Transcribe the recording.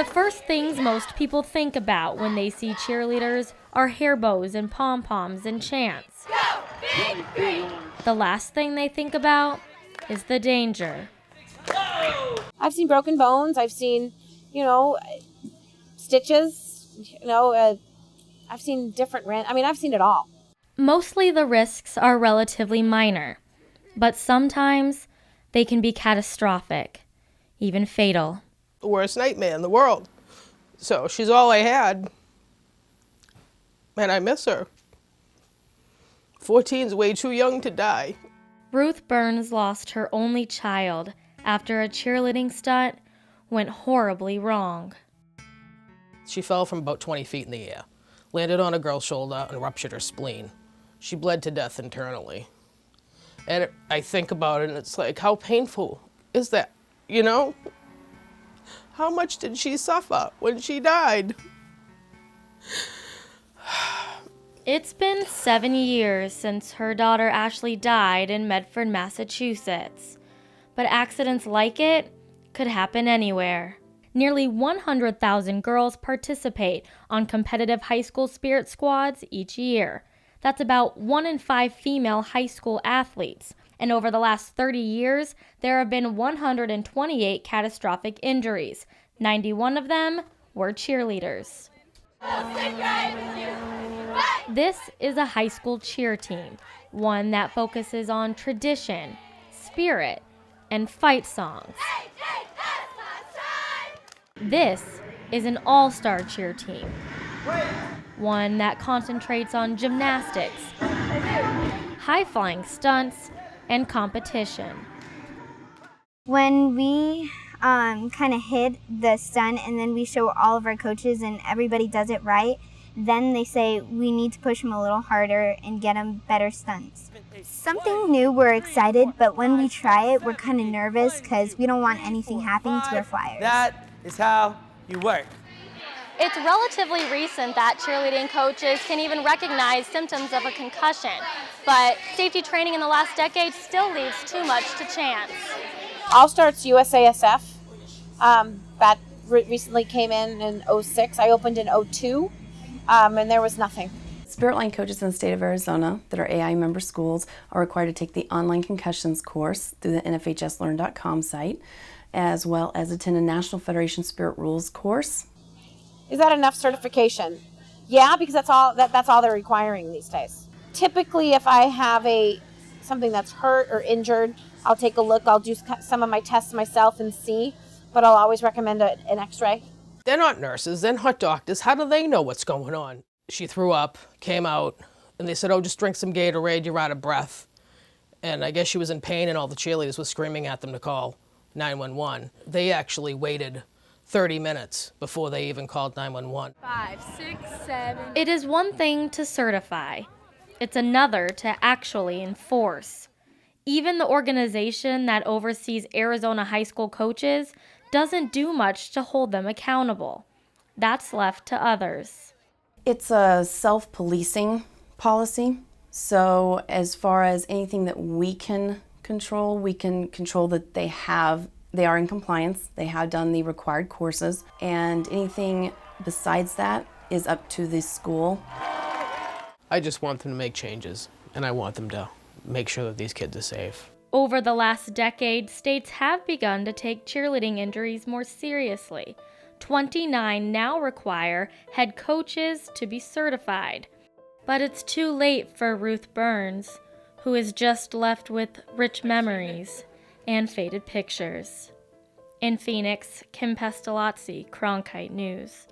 The first things most people think about when they see cheerleaders are hair bows and pom-poms and chants. Go, big green! The last thing they think about is the danger. I've seen broken bones. I've seen, stitches. I've seen I've seen it all. Mostly the risks are relatively minor, but sometimes they can be catastrophic, even fatal. The worst nightmare in the world. So she's all I had, and I miss her. 14's way too young to die. Ruth Burns lost her only child after a cheerleading stunt went horribly wrong. She fell from about 20 feet in the air, landed on a girl's shoulder and ruptured her spleen. She bled to death internally. And I think about it and it's like, how painful is that, How much did she suffer when she died? It's been 7 years since her daughter Ashley died in Medford, Massachusetts. But accidents like it could happen anywhere. Nearly 100,000 girls participate on competitive high school spirit squads each year. That's about 1 in 5 female high school athletes. And over the last 30 years, there have been 128 catastrophic injuries. 91 of them were cheerleaders. This is a high school cheer team, one that focuses on tradition, spirit, and fight songs. This is an all-star cheer team, one that concentrates on gymnastics, high-flying stunts, and competition. When we kind of hit the stunt and then we show all of our coaches and everybody does it right, then they say we need to push them a little harder and get them better stunts. Something new, we're excited, but when we try it, we're kind of nervous because we don't want anything happening to our flyers. That is how you work. It's relatively recent that cheerleading coaches can even recognize symptoms of a concussion, but safety training in the last decade still leaves too much to chance. All Starts USASF, that recently came in 06. I opened in 02, and there was nothing. Spirit line coaches in the state of Arizona that are AI member schools are required to take the online concussions course through the nfhslearn.com site, as well as attend a National Federation Spirit Rules course. Is that enough certification? Yeah, because that's all they're requiring these days. Typically, if I have something that's hurt or injured, I'll take a look. I'll do some of my tests myself and see, but I'll always recommend an x-ray. They're not nurses, they're not doctors. How do they know what's going on? She threw up, came out, and they said, oh, just drink some Gatorade, you're out of breath. And I guess she was in pain and all the cheerleaders were screaming at them to call 911. They actually waited 30 minutes before they even called 911. 5, 6, 7. It is one thing to certify. It's another to actually enforce. Even the organization that oversees Arizona high school coaches doesn't do much to hold them accountable. That's left to others. It's a self-policing policy. So as far as anything that we can control that they are in compliance, they have done the required courses, and anything besides that is up to the school. I just want them to make changes, and I want them to make sure that these kids are safe. Over the last decade, states have begun to take cheerleading injuries more seriously. 29 now require head coaches to be certified. But it's too late for Ruth Burns, who is just left with rich memories and faded pictures. In Phoenix, Kim Pestalozzi, Cronkite News.